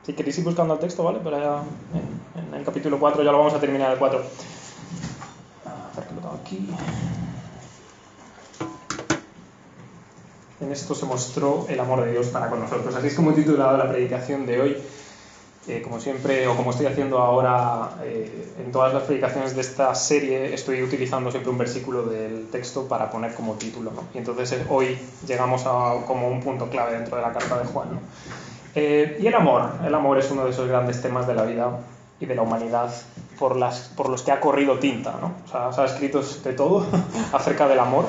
Si queréis ir buscando el texto, ¿vale? Pero ya en el capítulo 4 ya lo vamos a terminar el 4. A ver que lo tengo aquí. En esto se mostró el amor de Dios para con nosotros. Así es como he titulado la predicación de hoy. Como siempre, o como estoy haciendo ahora en todas las predicaciones de esta serie, estoy utilizando siempre un versículo del texto para poner como título, ¿no? Y entonces hoy llegamos a como un punto clave dentro de la carta de Juan, ¿no? Y el amor es uno de esos grandes temas de la vida y de la humanidad por los que ha corrido tinta, ¿no? O sea, se ha escrito de todo acerca del amor.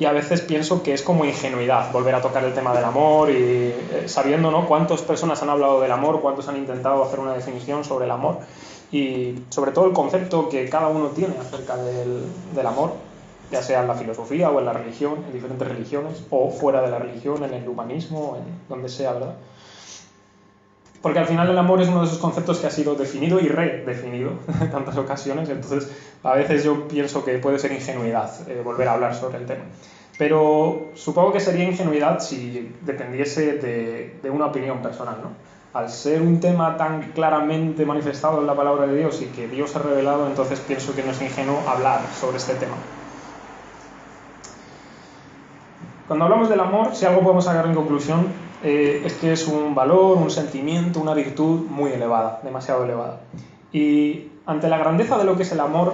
Y a veces pienso que es como ingenuidad volver a tocar el tema del amor y sabiendo, ¿no?, cuántas personas han hablado del amor, cuántos han intentado hacer una definición sobre el amor y sobre todo el concepto que cada uno tiene acerca del amor, ya sea en la filosofía o en la religión, en diferentes religiones, o fuera de la religión, en el humanismo, en donde sea, ¿verdad? Porque al final el amor es uno de esos conceptos que ha sido definido y redefinido en tantas ocasiones, entonces a veces yo pienso que puede ser ingenuidad volver a hablar sobre el tema. Pero supongo que sería ingenuidad si dependiese de una opinión personal, ¿no? Al ser un tema tan claramente manifestado en la palabra de Dios y que Dios ha revelado, entonces pienso que no es ingenuo hablar sobre este tema. Cuando hablamos del amor, si algo podemos sacar en conclusión, es que es un valor, un sentimiento, una virtud muy elevada, demasiado elevada. Y ante la grandeza de lo que es el amor,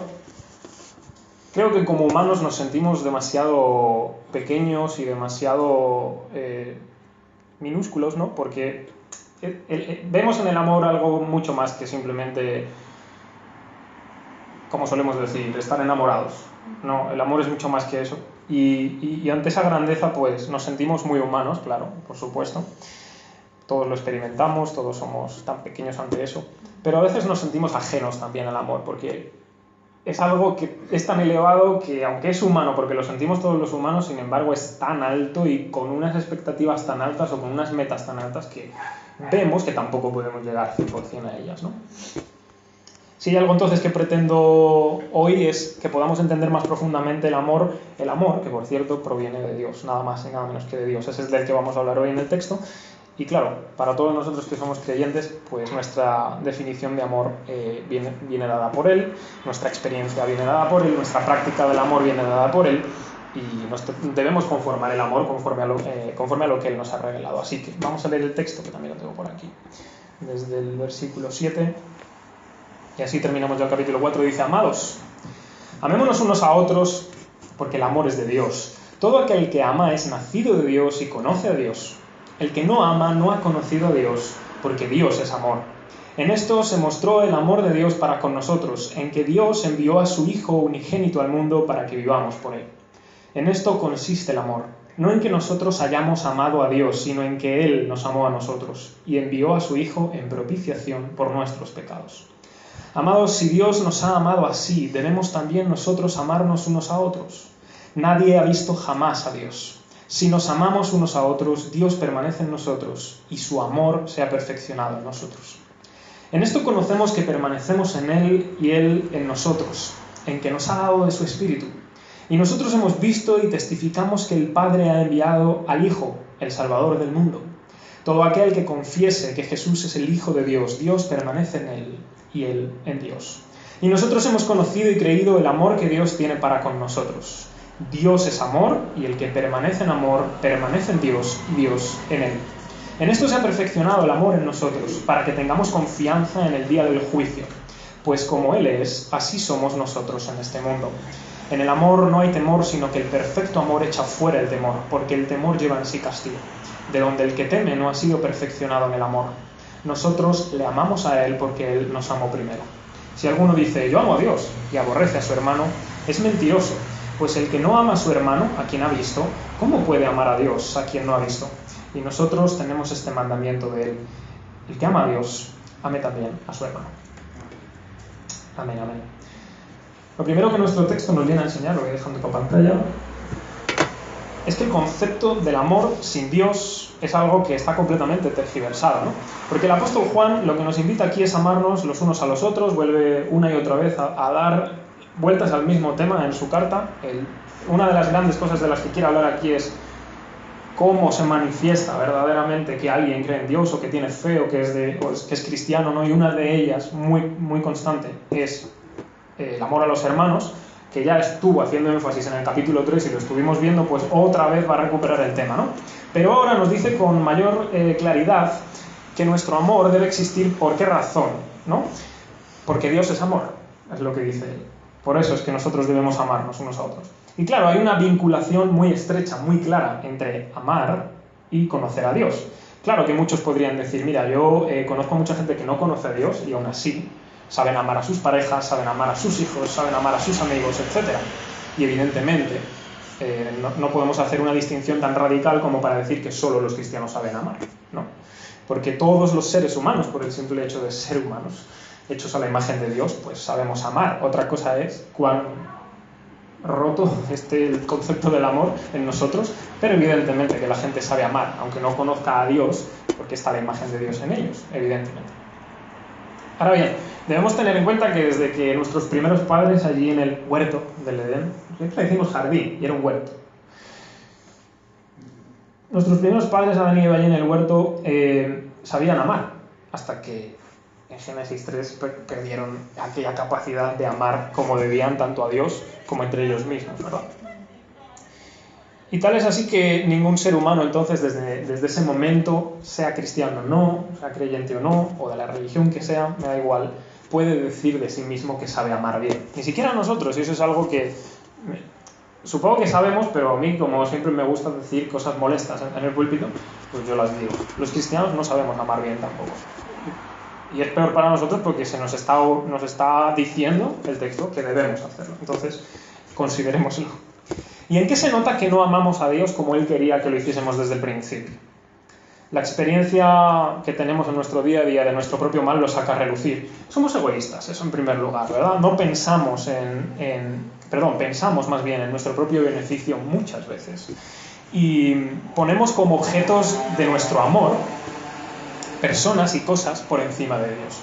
creo que como humanos nos sentimos demasiado pequeños y demasiado minúsculos, ¿no? Porque vemos en el amor algo mucho más que simplemente, como solemos decir, estar enamorados. No, el amor es mucho más que eso. Y ante esa grandeza, pues nos sentimos muy humanos, claro, por supuesto. Todos lo experimentamos, todos somos tan pequeños ante eso. Pero a veces nos sentimos ajenos también al amor, porque es algo que es tan elevado que, aunque es humano, porque lo sentimos todos los humanos, sin embargo es tan alto y con unas expectativas tan altas o con unas metas tan altas que vemos que tampoco podemos llegar 100% a ellas, ¿no? Si hay algo entonces que pretendo hoy es que podamos entender más profundamente el amor, que por cierto proviene de Dios, nada más y nada menos que de Dios. Ese es del que vamos a hablar hoy en el texto. Y claro, para todos nosotros que somos creyentes, pues nuestra definición de amor viene dada por Él, nuestra experiencia viene dada por Él, nuestra práctica del amor viene dada por Él, y debemos conformar el amor conforme a lo que Él nos ha revelado. Así que vamos a leer el texto, que también lo tengo por aquí, desde el versículo 7. Y así terminamos ya el capítulo 4, dice: Amados, amémonos unos a otros, porque el amor es de Dios. Todo aquel que ama es nacido de Dios y conoce a Dios. El que no ama no ha conocido a Dios, porque Dios es amor. En esto se mostró el amor de Dios para con nosotros, en que Dios envió a su Hijo unigénito al mundo para que vivamos por Él. En esto consiste el amor, no en que nosotros hayamos amado a Dios, sino en que Él nos amó a nosotros, y envió a su Hijo en propiciación por nuestros pecados. Amados, si Dios nos ha amado así, debemos también nosotros amarnos unos a otros. Nadie ha visto jamás a Dios. Si nos amamos unos a otros, Dios permanece en nosotros y su amor se ha perfeccionado en nosotros. En esto conocemos que permanecemos en Él y Él en nosotros, en que nos ha dado de su Espíritu. Y nosotros hemos visto y testificamos que el Padre ha enviado al Hijo, el Salvador del mundo. Todo aquel que confiese que Jesús es el Hijo de Dios, Dios permanece en Él y Él en Dios. Y nosotros hemos conocido y creído el amor que Dios tiene para con nosotros. Dios es amor, y el que permanece en amor, permanece en Dios, y Dios en él. En esto se ha perfeccionado el amor en nosotros, para que tengamos confianza en el día del juicio. Pues como Él es, así somos nosotros en este mundo. En el amor no hay temor, sino que el perfecto amor echa fuera el temor, porque el temor lleva en sí castigo, de donde el que teme no ha sido perfeccionado en el amor. Nosotros le amamos a Él porque Él nos amó primero. Si alguno dice, yo amo a Dios, y aborrece a su hermano, es mentiroso. Pues el que no ama a su hermano, a quien ha visto, ¿cómo puede amar a Dios, a quien no ha visto? Y nosotros tenemos este mandamiento de Él: el que ama a Dios, ame también a su hermano. Amén, amén. Lo primero que nuestro texto nos viene a enseñar, lo voy dejando por pantalla, es que el concepto del amor sin Dios es algo que está completamente tergiversado, ¿no? Porque el apóstol Juan lo que nos invita aquí es amarnos los unos a los otros, vuelve una y otra vez a dar vueltas al mismo tema en su carta. Una de las grandes cosas de las que quiere hablar aquí es cómo se manifiesta verdaderamente que alguien cree en Dios o que tiene fe o que es cristiano, ¿no? Y una de ellas muy, muy constante es el amor a los hermanos, que ya estuvo haciendo énfasis en el capítulo 3 y lo estuvimos viendo, pues otra vez va a recuperar el tema, ¿no? Pero ahora nos dice con mayor claridad que nuestro amor debe existir. ¿Por qué razón? ¿No? Porque Dios es amor, es lo que dice él. Por eso es que nosotros debemos amarnos unos a otros. Y claro, hay una vinculación muy estrecha, muy clara entre amar y conocer a Dios. Claro que muchos podrían decir, mira, yo conozco a mucha gente que no conoce a Dios y aún así saben amar a sus parejas, saben amar a sus hijos, saben amar a sus amigos, etc. Y evidentemente no podemos hacer una distinción tan radical como para decir que solo los cristianos saben amar, ¿no? Porque todos los seres humanos, por el simple hecho de ser humanos, hechos a la imagen de Dios, pues sabemos amar. Otra cosa es cuán roto esté el concepto del amor en nosotros, pero evidentemente que la gente sabe amar, aunque no conozca a Dios, porque está la imagen de Dios en ellos, evidentemente. Ahora bien, debemos tener en cuenta que desde que nuestros primeros padres allí en el huerto del Edén, siempre decimos jardín, y era un huerto. Nuestros primeros padres, Adán y Eva, allí en el huerto, sabían amar, hasta que en Génesis 3 perdieron aquella capacidad de amar como debían, tanto a Dios como entre ellos mismos, ¿verdad? Y tal es así que ningún ser humano entonces desde ese momento, sea cristiano o no, sea creyente o no, o de la religión que sea, me da igual, puede decir de sí mismo que sabe amar bien. Ni siquiera nosotros, y eso es algo que supongo que sabemos, pero a mí, como siempre me gusta decir cosas molestas en el púlpito, pues yo las digo. Los cristianos no sabemos amar bien tampoco. Y es peor para nosotros porque se nos está diciendo el texto que debemos hacerlo. Entonces, considerémoslo. ¿Y en qué se nota que no amamos a Dios como Él quería que lo hiciésemos desde el principio? La experiencia que tenemos en nuestro día a día de nuestro propio mal lo saca a relucir. Somos egoístas, eso en primer lugar, ¿verdad? No pensamos pensamos más bien en nuestro propio beneficio muchas veces. Y ponemos como objetos de nuestro amor personas y cosas por encima de Dios.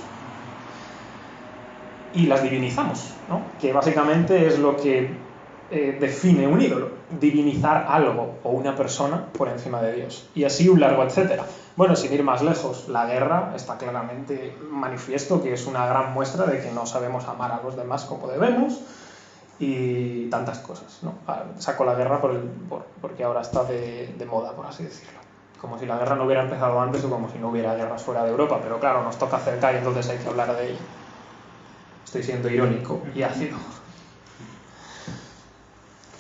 Y las divinizamos, ¿no? Que básicamente es lo que define un ídolo, divinizar algo o una persona por encima de Dios. Y así un largo etcétera. Bueno, sin ir más lejos, la guerra está claramente manifiesto que es una gran muestra de que no sabemos amar a los demás como debemos y tantas cosas, ¿no? Saco la guerra porque ahora está de moda, por así decirlo. Como si la guerra no hubiera empezado antes o como si no hubiera guerras fuera de Europa, pero claro, nos toca cerca y entonces hay que hablar de ella. Estoy siendo irónico y ácido.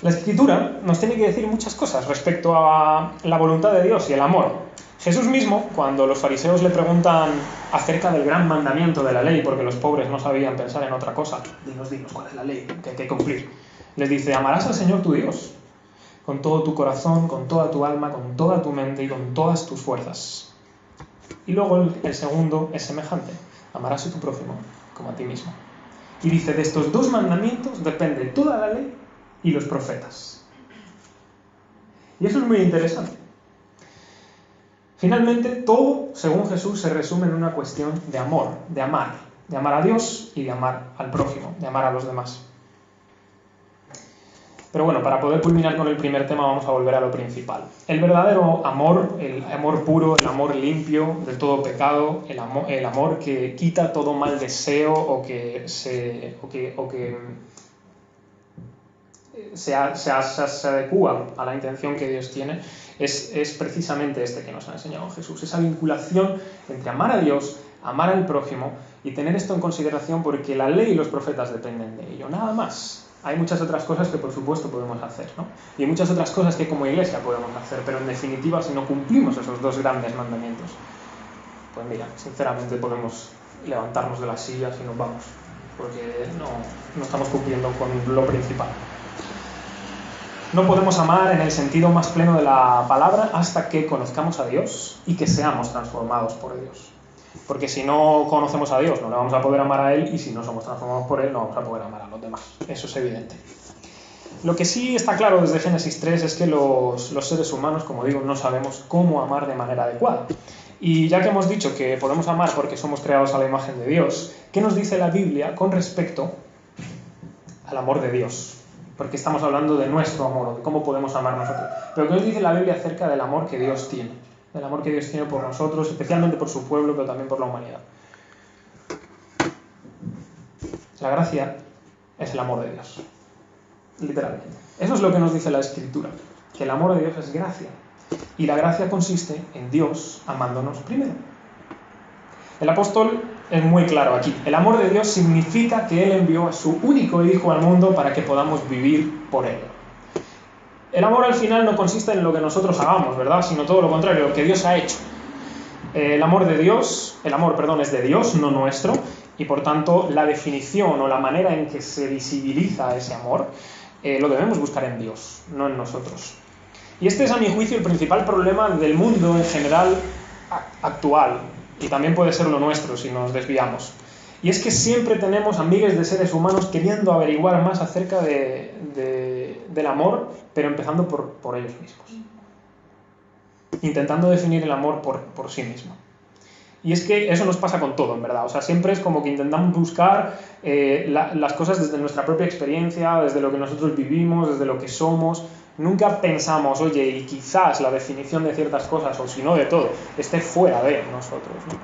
La Escritura nos tiene que decir muchas cosas respecto a la voluntad de Dios y el amor. Jesús mismo, cuando los fariseos le preguntan acerca del gran mandamiento de la ley, porque los pobres no sabían pensar en otra cosa, dinos, ¿cuál es la ley que hay que cumplir? Les dice, amarás al Señor tu Dios con todo tu corazón, con toda tu alma, con toda tu mente y con todas tus fuerzas. Y luego el segundo es semejante, amarás a tu prójimo como a ti mismo. Y dice, de estos dos mandamientos depende toda la ley y los profetas. Y eso es muy interesante. Finalmente, todo, según Jesús, se resume en una cuestión de amor, de amar a Dios y de amar al prójimo, de amar a los demás. Pero bueno, para poder culminar con el primer tema vamos a volver a lo principal. El verdadero amor, el amor puro, el amor limpio de todo pecado, el amor que quita todo mal deseo o que se adecúa a la intención que Dios tiene, es precisamente este que nos ha enseñado Jesús. Esa vinculación entre amar a Dios, amar al prójimo y tener esto en consideración porque la ley y los profetas dependen de ello, nada más. Hay muchas otras cosas que por supuesto podemos hacer, ¿no? Y hay muchas otras cosas que como iglesia podemos hacer, pero en definitiva si no cumplimos esos dos grandes mandamientos, pues mira, sinceramente podemos levantarnos de las sillas y nos vamos, porque no estamos cumpliendo con lo principal. No podemos amar en el sentido más pleno de la palabra hasta que conozcamos a Dios y que seamos transformados por Dios. Porque si no conocemos a Dios no le vamos a poder amar a Él y si no somos transformados por Él no vamos a poder amar a los demás. Eso es evidente. Lo que sí está claro desde Génesis 3 es que los seres humanos, como digo, no sabemos cómo amar de manera adecuada. Y ya que hemos dicho que podemos amar porque somos creados a la imagen de Dios, ¿qué nos dice la Biblia con respecto al amor de Dios? porque estamos hablando de nuestro amor, o de cómo podemos amar nosotros. Pero ¿qué nos dice la Biblia acerca del amor que Dios tiene? Del amor que Dios tiene por nosotros, especialmente por su pueblo, pero también por la humanidad. La gracia es el amor de Dios, literalmente. Eso es lo que nos dice la Escritura, que el amor de Dios es gracia. Y la gracia consiste en Dios amándonos primero. El apóstol es muy claro aquí. El amor de Dios significa que Él envió a su único Hijo al mundo para que podamos vivir por Él. El amor al final no consiste en lo que nosotros hagamos, ¿verdad? Sino todo lo contrario, lo que Dios ha hecho. El amor, es de Dios, no nuestro, y por tanto la definición o la manera en que se visibiliza ese amor lo debemos buscar en Dios, no en nosotros. Y este es, a mi juicio, el principal problema del mundo en general actual, y también puede ser lo nuestro si nos desviamos. Y es que siempre tenemos a miles de seres humanos queriendo averiguar más acerca del amor, pero empezando por ellos mismos. Intentando definir el amor por sí mismo. Y es que eso nos pasa con todo, en verdad. O sea, siempre es como que intentamos buscar las cosas desde nuestra propia experiencia, desde lo que nosotros vivimos, desde lo que somos. Nunca pensamos, oye, y quizás la definición de ciertas cosas, o si no de todo, esté fuera de nosotros, ¿no?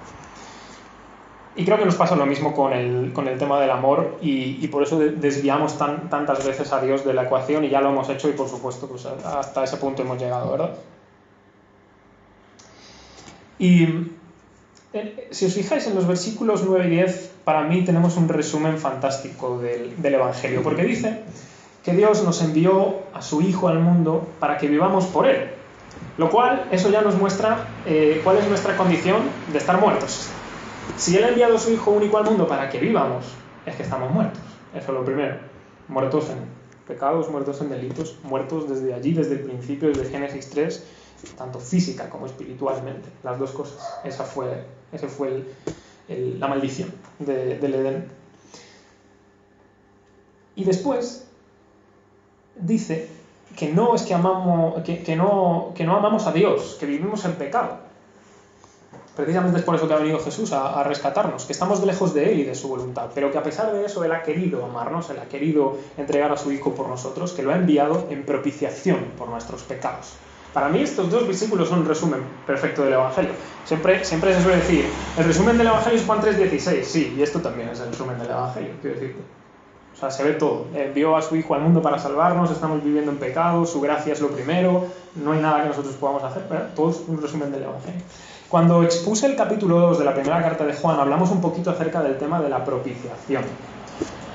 Y creo que nos pasa lo mismo con el tema del amor, y por eso desviamos tantas veces a Dios de la ecuación, y ya lo hemos hecho, y por supuesto, pues hasta ese punto hemos llegado, ¿verdad? Y si os fijáis en los versículos 9 y 10, para mí tenemos un resumen fantástico del Evangelio, porque dice que Dios nos envió a su Hijo al mundo para que vivamos por Él, lo cual, eso ya nos muestra cuál es nuestra condición de estar muertos. Si Él ha enviado a su Hijo único al mundo para que vivamos, es que estamos muertos, eso es lo primero. Muertos en pecados, muertos en delitos, muertos desde allí, desde el principio, desde Génesis 3, tanto física como espiritualmente, las dos cosas. Esa fue la maldición del Edén. Y después dice que no es que no amamos a Dios, que vivimos en pecado. Precisamente es por eso que ha venido Jesús a rescatarnos, que estamos lejos de Él y de su voluntad, pero que a pesar de eso Él ha querido amarnos, Él ha querido entregar a su Hijo por nosotros, que lo ha enviado en propiciación por nuestros pecados. Para mí estos dos versículos son un resumen perfecto del Evangelio. Siempre se suele decir, el resumen del Evangelio es Juan 3:16, sí, y esto también es el resumen del Evangelio, quiero decirte. O sea, se ve todo. Envió a su Hijo al mundo para salvarnos, estamos viviendo en pecado, su gracia es lo primero, no hay nada que nosotros podamos hacer, ¿verdad? Todo es un resumen del Evangelio. Cuando expuse el capítulo 2 de la primera carta de Juan, hablamos un poquito acerca del tema de la propiciación.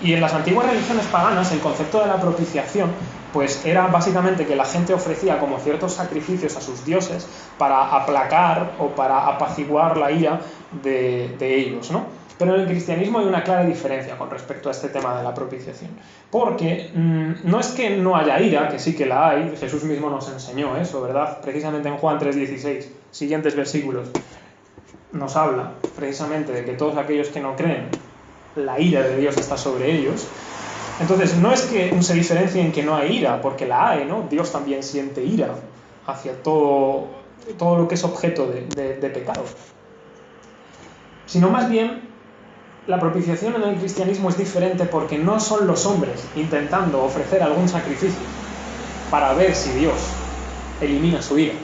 Y en las antiguas religiones paganas, el concepto de la propiciación pues era básicamente que la gente ofrecía como ciertos sacrificios a sus dioses para aplacar o para apaciguar la ira de ellos, ¿no? Pero en el cristianismo hay una clara diferencia con respecto a este tema de la propiciación. Porque no es que no haya ira, que sí que la hay, Jesús mismo nos enseñó eso, ¿verdad? Precisamente en Juan 3:16, siguientes versículos, nos habla precisamente de que todos aquellos que no creen, la ira de Dios está sobre ellos. Entonces, no es que se diferencie en que no hay ira, porque la hay, ¿no? Dios también siente ira hacia todo lo que es objeto de pecado. Sino más bien, la propiciación en el cristianismo es diferente porque no son los hombres intentando ofrecer algún sacrificio para ver si Dios elimina su ira.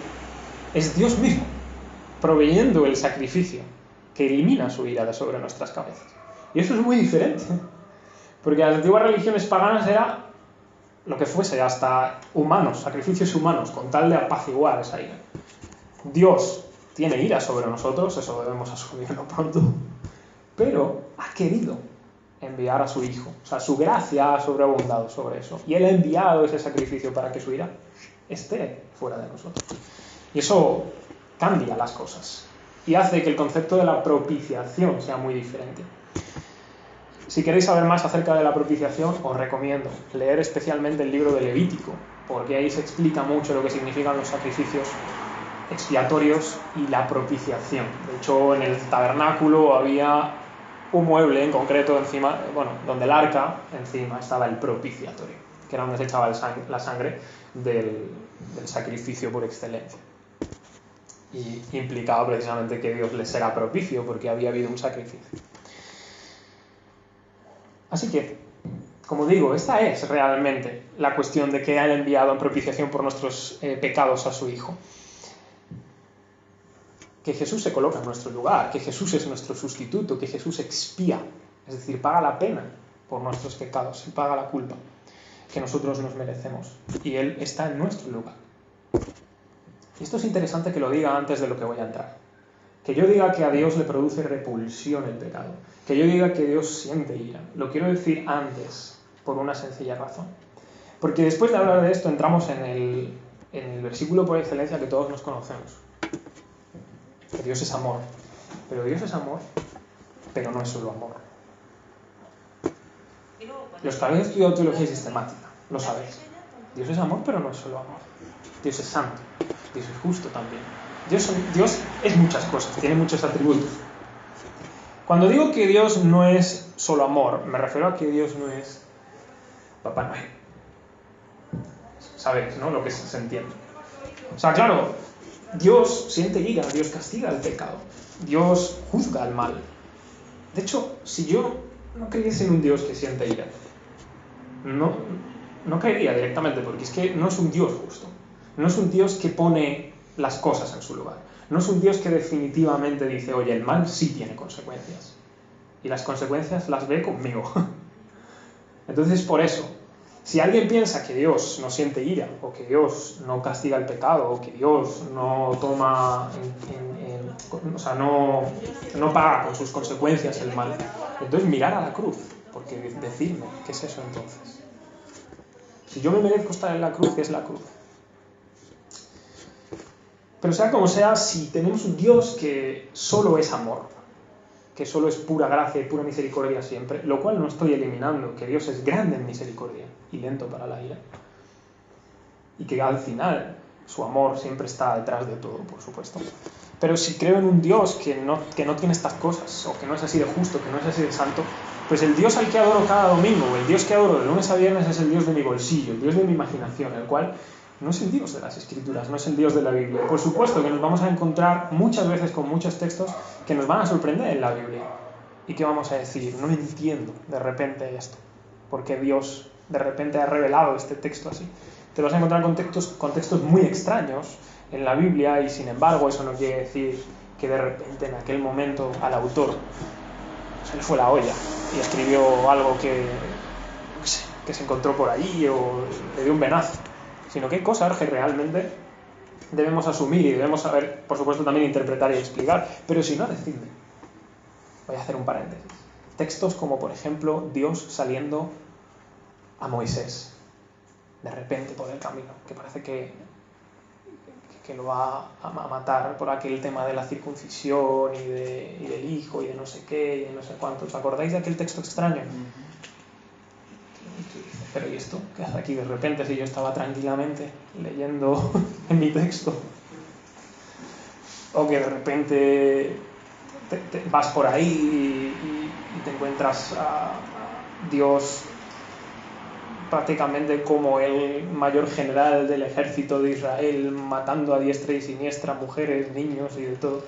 Es Dios mismo proveyendo el sacrificio que elimina su ira de sobre nuestras cabezas. Y eso es muy diferente. Porque las antiguas religiones paganas era lo que fuese, hasta humanos, sacrificios humanos, con tal de apaciguar esa ira. Dios tiene ira sobre nosotros, eso debemos asumirlo pronto, pero ha querido enviar a su Hijo. O sea, su gracia ha sobreabundado sobre eso. Y Él ha enviado ese sacrificio para que su ira esté fuera de nosotros. Y eso cambia las cosas. Y hace que el concepto de la propiciación sea muy diferente. Si queréis saber más acerca de la propiciación, os recomiendo leer especialmente el libro de Levítico, porque ahí se explica mucho lo que significan los sacrificios expiatorios y la propiciación. De hecho, en el tabernáculo había un mueble en concreto encima, donde el arca encima estaba el propiciatorio, que era donde se echaba la sangre del sacrificio por excelencia. Y implicaba precisamente que Dios les era propicio porque había habido un sacrificio. Así que, Como digo, esta es realmente la cuestión de que ha enviado en propiciación por nuestros pecados a su Hijo. Que Jesús se coloca en nuestro lugar, que Jesús es nuestro sustituto, que Jesús expía, es decir, paga la pena por nuestros pecados y paga la culpa que nosotros nos merecemos. Y Él está en nuestro lugar. Y esto es interesante que lo diga antes de lo que voy a entrar. Que yo diga que a Dios le produce repulsión el pecado. Que yo diga que Dios siente ira. Lo quiero decir antes, por una sencilla razón. Porque después de hablar de esto entramos en el versículo por excelencia que todos nos conocemos. Que Dios es amor. Pero Dios es amor, pero no es solo amor. Los que habéis estudiado teología sistemática, lo sabéis. Dios es amor, pero no es solo amor. Dios es santo. Dios es justo también. Dios es muchas cosas, tiene muchos atributos. Cuando digo que Dios no es solo amor, me refiero a que Dios no es Papá Noel. ¿Sabéis, no? Lo que se entiende. O sea, claro, Dios siente ira, Dios castiga el pecado, Dios juzga el mal. De hecho, si yo no creyese en un Dios que siente ira, no caería directamente, porque es que no es un Dios justo. No es un Dios que pone las cosas en su lugar. No es un Dios que definitivamente dice, oye, el mal sí tiene consecuencias. Y las consecuencias las ve conmigo. Entonces, por eso, si alguien piensa que Dios no siente ira, o que Dios no castiga el pecado, o que Dios no toma, o sea, no paga con sus consecuencias el mal, entonces mirar a la cruz, porque decirme, ¿qué es eso entonces? Si yo me merezco estar en la cruz, ¿qué es la cruz? Pero sea como sea, si tenemos un Dios que solo es amor, que solo es pura gracia y pura misericordia siempre, lo cual no estoy eliminando, que Dios es grande en misericordia y lento para la ira, y que al final su amor siempre está detrás de todo, por supuesto. Pero si creo en un Dios que no tiene estas cosas, o que no es así de justo, que no es así de santo, pues el Dios al que adoro cada domingo, o el Dios que adoro de lunes a viernes, es el Dios de mi bolsillo, el Dios de mi imaginación, el cual no es el Dios de las Escrituras, no es el Dios de la Biblia. Por supuesto que nos vamos a encontrar muchas veces con muchos textos que nos van a sorprender en la Biblia. ¿Y qué vamos a decir? No entiendo de repente esto, porque Dios de repente ha revelado este texto así. Te vas a encontrar con textos muy extraños en la Biblia, y sin embargo eso no quiere decir que de repente en aquel momento al autor se le fue la olla y escribió algo que se encontró por ahí o le dio un venazo, sino que hay cosas que realmente debemos asumir y debemos saber, por supuesto, también interpretar y explicar. Pero si no, decidme. Voy a hacer un paréntesis. Textos como, por ejemplo, Dios saliendo a Moisés de repente por el camino, que parece que lo va a matar por aquel tema de la circuncisión y del hijo y de no sé qué y de no sé cuánto. ¿Os acordáis de aquel texto extraño? Pero ¿y esto? ¿Qué hace aquí de repente si yo estaba tranquilamente leyendo en mi texto? O que de repente vas por ahí y te encuentras a Dios prácticamente como el mayor general del ejército de Israel, matando a diestra y siniestra mujeres, niños y de todo.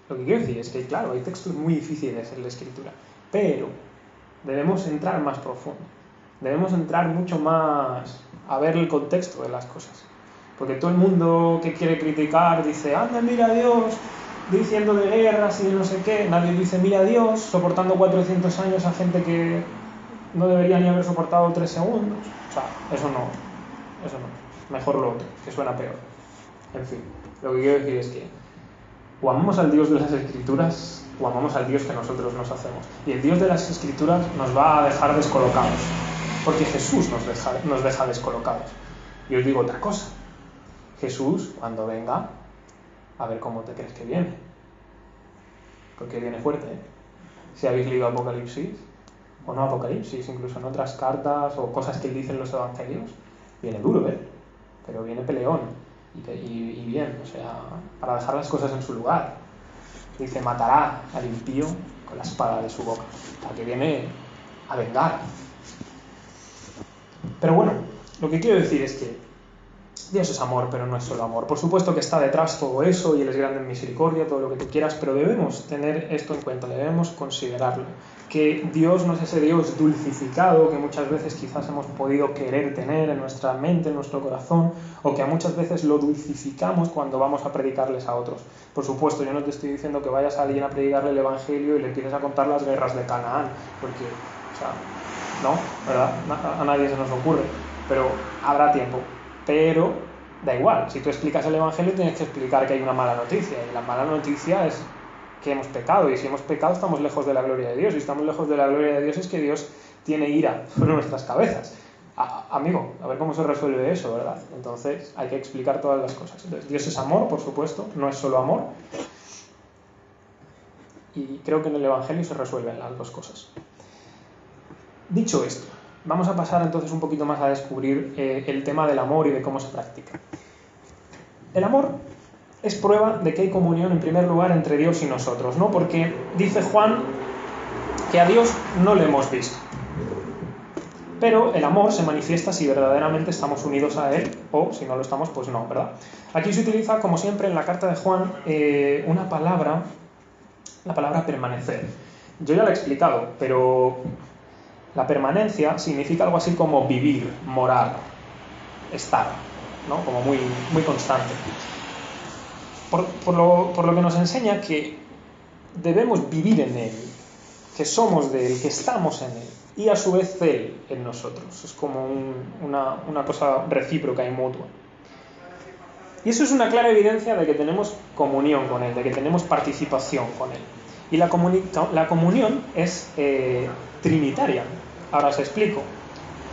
Lo que quiero decir es que, claro, hay textos muy difíciles en la Escritura, pero debemos entrar más profundo. Debemos entrar mucho más a ver el contexto de las cosas. Porque todo el mundo que quiere criticar dice, anda, mira a Dios diciendo de guerras y de no sé qué. Nadie dice, mira a Dios soportando 400 años a gente que no debería ni haber soportado 3 segundos. O sea, eso no. Mejor lo otro, que suena peor. En fin, lo que quiero decir es que o amamos al Dios de las Escrituras o amamos al Dios que nosotros nos hacemos. Y el Dios de las Escrituras nos va a dejar descolocados. Porque Jesús nos deja descolocados. Y os digo otra cosa. Jesús, cuando venga, a ver cómo te crees que viene. Porque viene fuerte, ¿eh? Si habéis leído Apocalipsis, o no Apocalipsis, incluso en otras cartas o cosas que dicen los evangelios, viene duro, ¿eh? Pero viene peleón. Y bien, o sea, para dejar las cosas en su lugar. Dice, matará al impío con la espada de su boca. O sea, que viene a vengar. Pero bueno, lo que quiero decir es que Dios es amor, pero no es solo amor. Por supuesto que está detrás todo eso y Él es grande en misericordia, todo lo que tú quieras, pero debemos tener esto en cuenta, debemos considerarlo. Que Dios no es ese Dios dulcificado que muchas veces quizás hemos podido querer tener en nuestra mente, en nuestro corazón, o que muchas veces lo dulcificamos cuando vamos a predicarles a otros. Por supuesto, yo no te estoy diciendo que vayas a alguien a predicarle el Evangelio y le empieces a contar las guerras de Canaán, porque, o sea, no, ¿verdad? A nadie se nos ocurre, pero habrá tiempo. Pero da igual, si tú explicas el Evangelio tienes que explicar que hay una mala noticia, y la mala noticia es que hemos pecado, y si hemos pecado estamos lejos de la gloria de Dios, y estamos lejos de la gloria de Dios es que Dios tiene ira sobre nuestras cabezas. Amigo, a ver cómo se resuelve eso, ¿verdad? Entonces hay que explicar todas las cosas. Entonces, Dios es amor, por supuesto, no es solo amor, y creo que en el Evangelio se resuelven las dos cosas. Dicho esto, vamos a pasar entonces un poquito más a descubrir el tema del amor y de cómo se practica. El amor es prueba de que hay comunión en primer lugar entre Dios y nosotros, ¿no? Porque dice Juan que a Dios no le hemos visto. Pero el amor se manifiesta si verdaderamente estamos unidos a Él, o si no lo estamos, pues no, ¿verdad? Aquí se utiliza, como siempre, en la carta de Juan, una palabra, la palabra permanecer. Yo ya la he explicado, pero la permanencia significa algo así como vivir, morar, estar, ¿no? Como muy, muy constante. Por lo que nos enseña que debemos vivir en Él, que somos de Él, que estamos en Él, y a su vez Él en nosotros. Es como una cosa recíproca y mutua. Y eso es una clara evidencia de que tenemos comunión con Él, de que tenemos participación con Él. Y la comunión es trinitaria. Ahora os explico.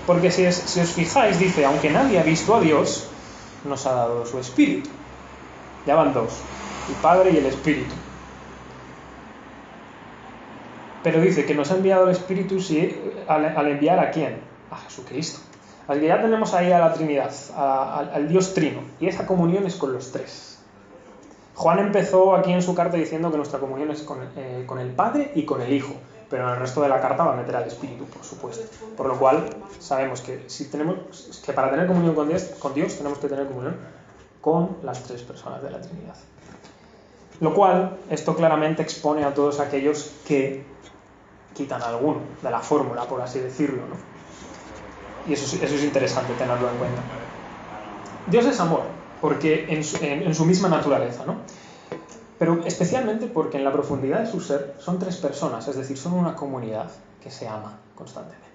Porque si os fijáis, dice, aunque nadie ha visto a Dios, nos ha dado su Espíritu. Ya van dos, el Padre y el Espíritu. Pero dice que nos ha enviado el Espíritu al enviar ¿a quién? A Jesucristo. Así que ya tenemos ahí a la Trinidad, al Dios Trino. Y esa comunión es con los tres. Juan empezó aquí en su carta diciendo que nuestra comunión es con el Padre y con el Hijo. Pero en el resto de la carta va a meter al Espíritu, por supuesto. Por lo cual, sabemos que para tener comunión con Dios tenemos que tener comunión con las tres personas de la Trinidad. Lo cual, esto claramente expone a todos aquellos que quitan alguno de la fórmula, por así decirlo, ¿no? Y eso es interesante tenerlo en cuenta. Dios es amor, porque en su misma naturaleza, ¿no? Pero especialmente porque en la profundidad de su ser son tres personas, es decir, son una comunidad que se ama constantemente.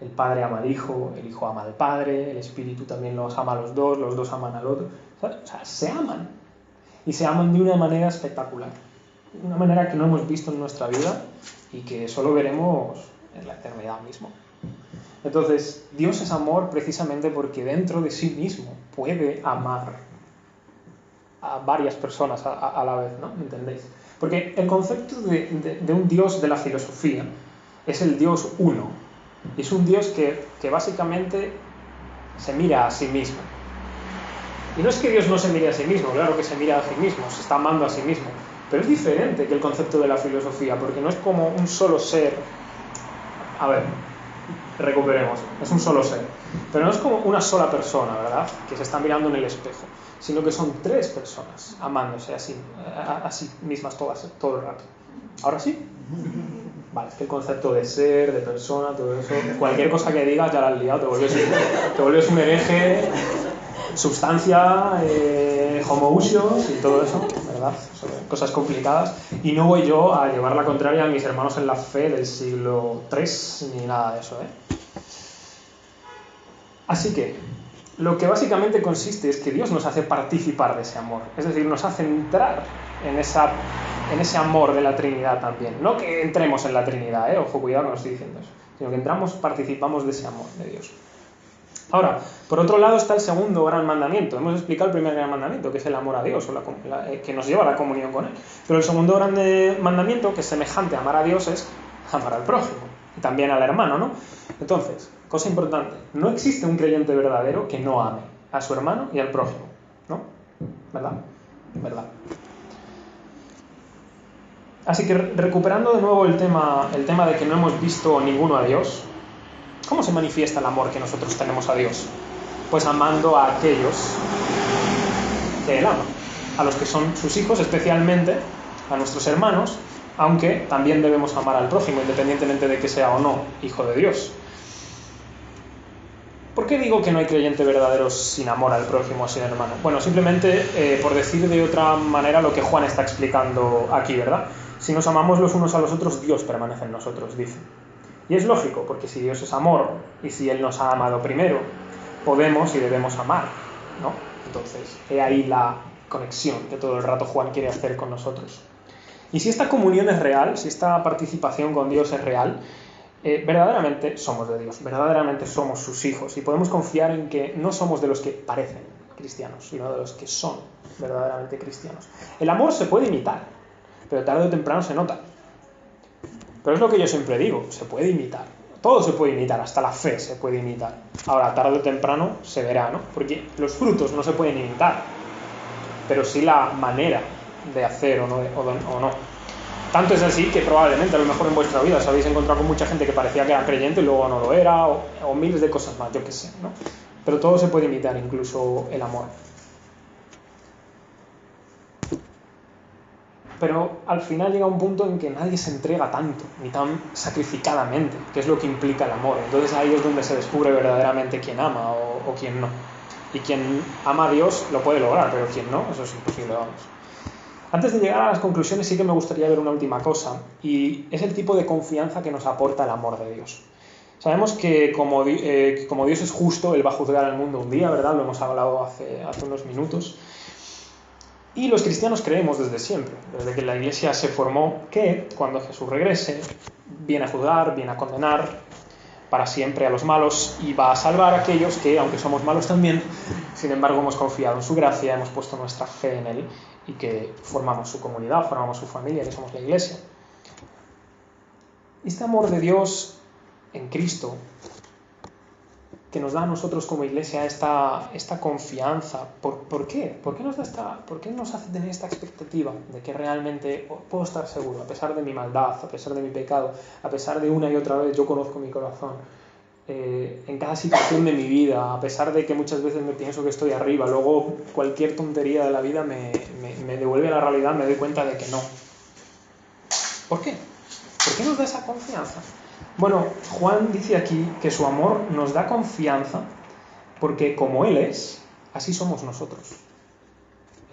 El Padre ama al Hijo, el Hijo ama al Padre, el Espíritu también los ama a los dos aman al otro. O sea, se aman. Y se aman de una manera espectacular. De una manera que no hemos visto en nuestra vida y que solo veremos en la eternidad mismo. Entonces, Dios es amor precisamente porque dentro de sí mismo puede amar a varias personas a la vez, ¿no? ¿Me entendéis? Porque el concepto de un Dios de la filosofía es el Dios uno. Y es un Dios que básicamente se mira a sí mismo. Y no es que Dios no se mire a sí mismo, claro que se mira a sí mismo, se está amando a sí mismo. Pero es diferente que el concepto de la filosofía, porque no es como un solo ser. A ver, recuperemos, es un solo ser. Pero no es como una sola persona, ¿verdad? Que se está mirando en el espejo, sino que son tres personas amándose a sí mismas todo el rato. ¿Ahora sí? Vale, es que el concepto de ser, de persona, todo eso, cualquier cosa que digas ya la has liado, te vuelves un hereje, sustancia, homoousios y todo eso, ¿verdad? Son cosas complicadas. Y no voy yo a llevar la contraria a mis hermanos en la fe del siglo III ni nada de eso, ¿eh? Así que, lo que básicamente consiste es que Dios nos hace participar de ese amor, es decir, nos hace entrar en ese amor de la Trinidad también. No que entremos en la Trinidad, ojo, cuidado, no estoy diciendo eso, sino que participamos de ese amor de Dios. Ahora, por otro lado está el segundo gran mandamiento. Hemos explicado el primer gran mandamiento, que es el amor a Dios, que nos lleva a la comunión con Él. Pero el segundo gran mandamiento, que es semejante a amar a Dios, es amar al prójimo, y también al hermano, ¿no? Entonces, cosa importante, no existe un creyente verdadero que no ame a su hermano y al prójimo, ¿no? ¿Verdad? ¿Verdad? Así que recuperando de nuevo el tema de que no hemos visto ninguno a Dios, ¿cómo se manifiesta el amor que nosotros tenemos a Dios? Pues amando a aquellos que Él ama, a los que son sus hijos, especialmente a nuestros hermanos, aunque también debemos amar al prójimo, independientemente de que sea o no hijo de Dios. ¿Por qué digo que no hay creyente verdadero sin amor al prójimo o sin hermano? Bueno, simplemente por decir de otra manera lo que Juan está explicando aquí, ¿verdad? Si nos amamos los unos a los otros, Dios permanece en nosotros, dice. Y es lógico, porque si Dios es amor y si Él nos ha amado primero, podemos y debemos amar, ¿no? Entonces, he ahí la conexión que todo el rato Juan quiere hacer con nosotros. Y si esta comunión es real, si esta participación con Dios es real, verdaderamente somos de Dios, verdaderamente somos sus hijos y podemos confiar en que no somos de los que parecen cristianos, sino de los que son verdaderamente cristianos. El amor se puede imitar, pero tarde o temprano se nota. Pero es lo que yo siempre digo, se puede imitar. Todo se puede imitar, hasta la fe se puede imitar. Ahora, tarde o temprano se verá, ¿no? Porque los frutos no se pueden imitar, pero sí la manera de hacer o no. Tanto es así que probablemente a lo mejor en vuestra vida os habéis encontrado con mucha gente que parecía que era creyente y luego no lo era, o miles de cosas más, yo qué sé, ¿no? Pero todo se puede imitar, incluso el amor. Pero al final llega un punto en que nadie se entrega tanto, ni tan sacrificadamente, que es lo que implica el amor. Entonces ahí es donde se descubre verdaderamente quién ama o quién no. Y quien ama a Dios lo puede lograr, pero quien no, eso es imposible, vamos. Antes de llegar a las conclusiones sí que me gustaría ver una última cosa, y es el tipo de confianza que nos aporta el amor de Dios. Sabemos que como Dios es justo, Él va a juzgar al mundo un día, ¿verdad? Lo hemos hablado hace unos minutos. Y los cristianos creemos desde siempre, desde que la Iglesia se formó, que cuando Jesús regrese, viene a juzgar, viene a condenar para siempre a los malos y va a salvar a aquellos que, aunque somos malos también, sin embargo hemos confiado en su gracia, hemos puesto nuestra fe en Él y que formamos su comunidad, formamos su familia, que somos la Iglesia. Este amor de Dios en Cristo, que nos da a nosotros como Iglesia esta confianza, ¿por qué? ¿Por qué nos hace tener esta expectativa de que realmente puedo estar seguro, a pesar de mi maldad, a pesar de mi pecado, a pesar de una y otra vez yo conozco mi corazón, en cada situación de mi vida, a pesar de que muchas veces me pienso que estoy arriba, luego cualquier tontería de la vida me devuelve a la realidad, me doy cuenta de que no? ¿Por qué? ¿Por qué nos da esa confianza? Bueno, Juan dice aquí que su amor nos da confianza porque como Él es, así somos nosotros.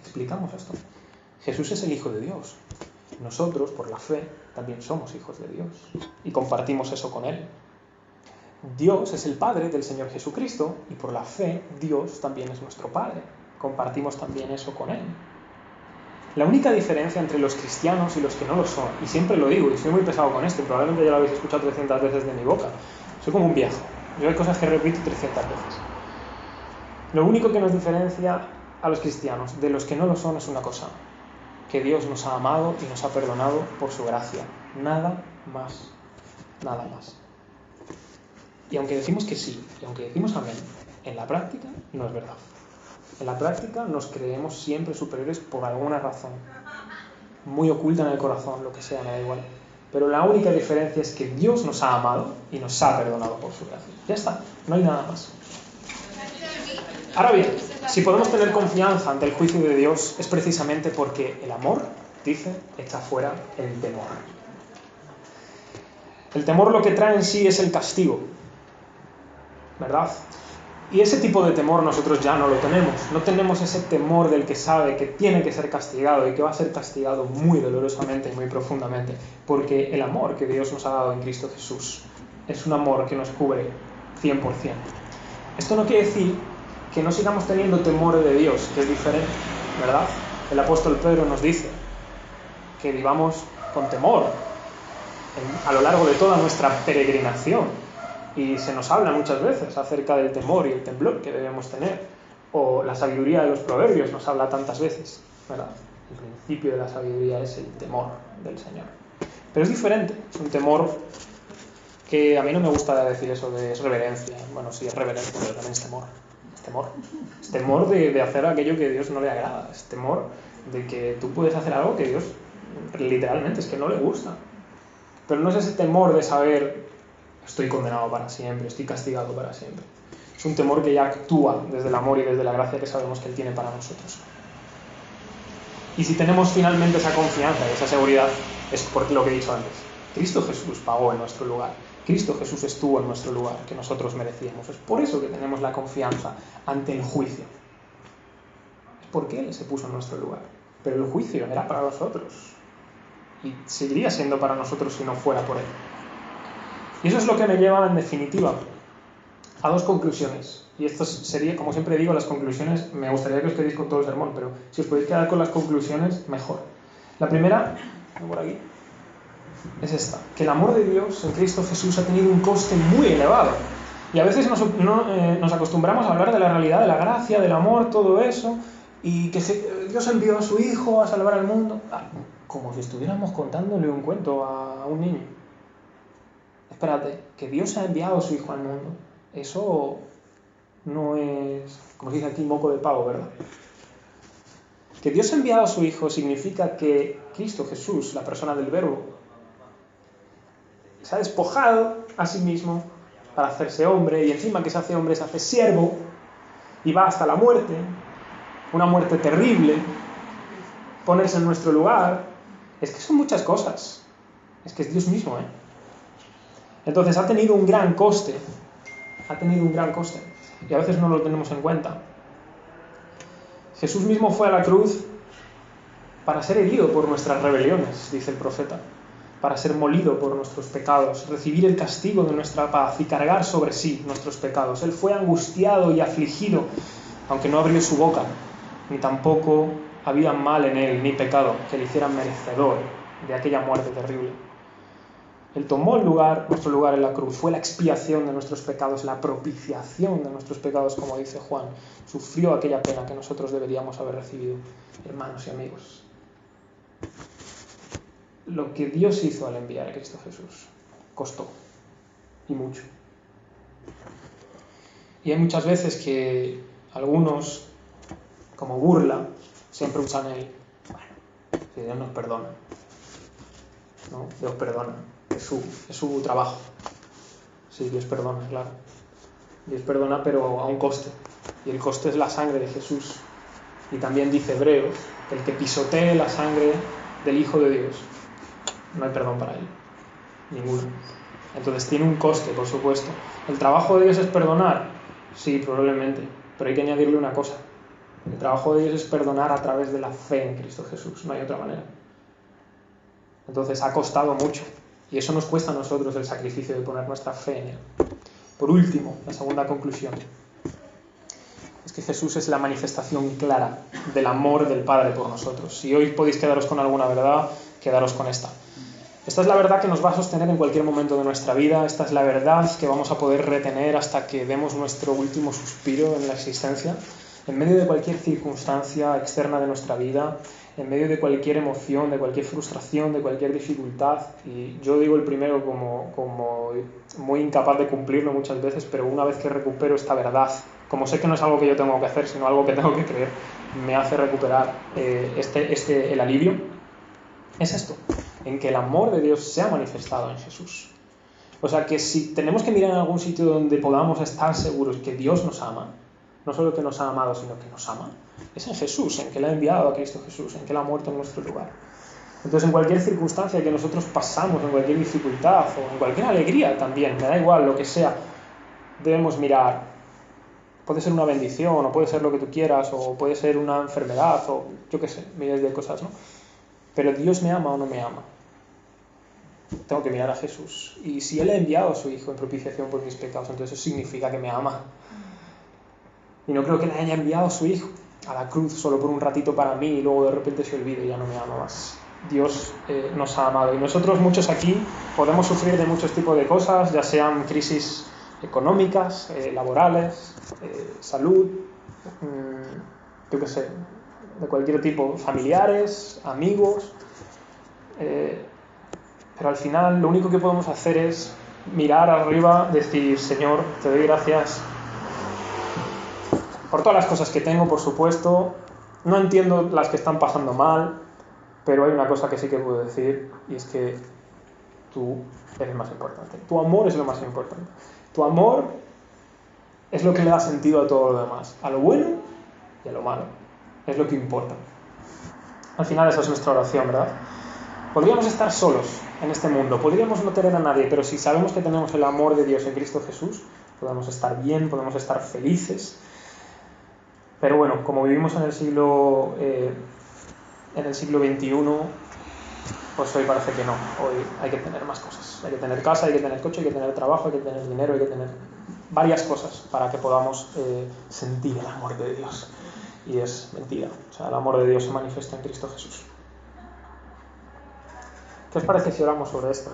Explicamos esto. Jesús es el Hijo de Dios. Nosotros, por la fe, también somos hijos de Dios y compartimos eso con Él. Dios es el Padre del Señor Jesucristo y por la fe Dios también es nuestro Padre. Compartimos también eso con Él. La única diferencia entre los cristianos y los que no lo son, y siempre lo digo, y soy muy pesado con esto, y probablemente ya lo habéis escuchado 300 veces de mi boca, soy como un viejo, yo hay cosas que repito 300 veces. Lo único que nos diferencia a los cristianos de los que no lo son es una cosa, que Dios nos ha amado y nos ha perdonado por su gracia, nada más, nada más. Y aunque decimos que sí, y aunque decimos amén, en la práctica no es verdad. En la práctica nos creemos siempre superiores por alguna razón, muy oculta en el corazón, lo que sea, me da igual. Pero la única diferencia es que Dios nos ha amado y nos ha perdonado por su gracia. Ya está, no hay nada más. Ahora bien, si podemos tener confianza ante el juicio de Dios es precisamente porque el amor, dice, echa fuera el temor. El temor lo que trae en sí es el castigo, ¿verdad? Y ese tipo de temor nosotros ya no lo tenemos. No tenemos ese temor del que sabe que tiene que ser castigado y que va a ser castigado muy dolorosamente y muy profundamente. Porque el amor que Dios nos ha dado en Cristo Jesús es un amor que nos cubre 100%. Esto no quiere decir que no sigamos teniendo temor de Dios, que es diferente, ¿verdad? El apóstol Pedro nos dice que vivamos con temor a lo largo de toda nuestra peregrinación. Y se nos habla muchas veces acerca del temor y el temblor que debemos tener. O la sabiduría de los proverbios nos habla tantas veces, ¿verdad? El principio de la sabiduría es el temor del Señor. Pero es diferente, es un temor que a mí no me gusta decir eso de es reverencia. Bueno, sí, es reverencia, pero también es temor. Es temor. Es temor de hacer aquello que a Dios no le agrada. Es temor de que tú puedes hacer algo que a Dios literalmente es que no le gusta. Pero no es ese temor de saber estoy condenado para siempre, estoy castigado para siempre. Es un temor que ya actúa desde el amor y desde la gracia que sabemos que Él tiene para nosotros. Y si tenemos finalmente esa confianza y esa seguridad, es por lo que he dicho antes. Cristo Jesús pagó en nuestro lugar. Cristo Jesús estuvo en nuestro lugar, que nosotros merecíamos. Es por eso que tenemos la confianza ante el juicio. Es porque Él se puso en nuestro lugar. Pero el juicio era para nosotros. Y seguiría siendo para nosotros si no fuera por Él. Y eso es lo que me lleva, en definitiva, a dos conclusiones. Y esto sería, como siempre digo, las conclusiones, me gustaría que os quedéis con todo el sermón, pero si os podéis quedar con las conclusiones, mejor. La primera, por aquí, es esta, que el amor de Dios en Cristo Jesús ha tenido un coste muy elevado. Y a veces nos acostumbramos a hablar de la realidad, de la gracia, del amor, todo eso, y que Dios envió a su Hijo a salvar al mundo, como si estuviéramos contándole un cuento a un niño. Espérate, que Dios ha enviado a su Hijo al mundo, eso no es, como se dice aquí, moco de pavo, ¿verdad? Que Dios ha enviado a su Hijo significa que Cristo Jesús, la persona del Verbo, se ha despojado a sí mismo para hacerse hombre, y encima que se hace hombre se hace siervo y va hasta la muerte, una muerte terrible, ponerse en nuestro lugar. Es que son muchas cosas, es que es Dios mismo, ¿eh? Entonces ha tenido un gran coste, y a veces no lo tenemos en cuenta. Jesús mismo fue a la cruz para ser herido por nuestras rebeliones, dice el profeta, para ser molido por nuestros pecados, recibir el castigo de nuestra paz y cargar sobre sí nuestros pecados. Él fue angustiado y afligido, aunque no abrió su boca, ni tampoco había mal en él, ni pecado, que le hiciera merecedor de aquella muerte terrible. Él tomó nuestro lugar en la cruz, fue la expiación de nuestros pecados, la propiciación de nuestros pecados, como dice Juan. Sufrió aquella pena que nosotros deberíamos haber recibido. Hermanos y amigos, lo que Dios hizo al enviar a Cristo Jesús costó, y mucho. Y hay muchas veces que algunos, como burla, siempre usan el, bueno, si Dios nos perdona, ¿no? Dios perdona, es su trabajo. Sí, Dios perdona, claro. Dios perdona, pero a un coste. Y el coste es la sangre de Jesús. Y también dice Hebreos, el que pisotee la sangre del Hijo de Dios, no hay perdón para él. Ninguno. Entonces tiene un coste, por supuesto. ¿El trabajo de Dios es perdonar? Sí, probablemente. Pero hay que añadirle una cosa. El trabajo de Dios es perdonar a través de la fe en Cristo Jesús. No hay otra manera. Entonces ha costado mucho. Y eso nos cuesta a nosotros el sacrificio de poner nuestra fe en Él. Por último, la segunda conclusión es que Jesús es la manifestación clara del amor del Padre por nosotros. Si hoy podéis quedaros con alguna verdad, quedaros con esta. Esta es la verdad que nos va a sostener en cualquier momento de nuestra vida. Esta es la verdad que vamos a poder retener hasta que demos nuestro último suspiro en la existencia, en medio de cualquier circunstancia externa de nuestra vida, en medio de cualquier emoción, de cualquier frustración, de cualquier dificultad. Y yo digo el primero como muy incapaz de cumplirlo muchas veces, pero una vez que recupero esta verdad, como sé que no es algo que yo tengo que hacer, sino algo que tengo que creer, me hace recuperar el alivio, es esto, en que el amor de Dios se ha manifestado en Jesús. O sea que si tenemos que mirar en algún sitio donde podamos estar seguros que Dios nos ama, no solo que nos ha amado, sino que nos ama, es en Jesús, en que Él ha enviado a Cristo Jesús, en que Él ha muerto en nuestro lugar. Entonces, en cualquier circunstancia que nosotros pasamos, en cualquier dificultad o en cualquier alegría también, me da igual lo que sea, debemos mirar. Puede ser una bendición, o puede ser lo que tú quieras, o puede ser una enfermedad, o yo qué sé, miles de cosas, ¿no? Pero Dios me ama o no me ama. Tengo que mirar a Jesús. Y si Él ha enviado a su Hijo en propiciación por mis pecados, entonces eso significa que me ama. Y no creo que le haya enviado a su Hijo a la cruz solo por un ratito para mí y luego de repente se olvide y ya no me ama más. Dios nos ha amado. Y nosotros muchos aquí podemos sufrir de muchos tipos de cosas, ya sean crisis económicas, laborales, salud, yo qué sé, de cualquier tipo, familiares, amigos. Pero al final lo único que podemos hacer es mirar arriba, decir, Señor, te doy gracias por todas las cosas que tengo, por supuesto. No entiendo las que están pasando mal, pero hay una cosa que sí que puedo decir, y es que tú eres más importante. Tu amor es lo más importante. Tu amor Es lo que le da sentido a todo lo demás, a lo bueno y a lo malo. Es lo que importa. Al final esa es nuestra oración, ¿verdad? Podríamos estar solos en este mundo, podríamos no tener a nadie, pero si sabemos que tenemos el amor de Dios en Cristo Jesús, podemos estar bien, podemos estar felices. Pero bueno, como vivimos en el siglo XXI, pues hoy parece que no. Hoy hay que tener más cosas. Hay que tener casa, hay que tener coche, hay que tener trabajo, hay que tener dinero, hay que tener varias cosas para que podamos sentir el amor de Dios. Y es mentira. O sea, el amor de Dios se manifiesta en Cristo Jesús. ¿Qué os parece si oramos sobre esto?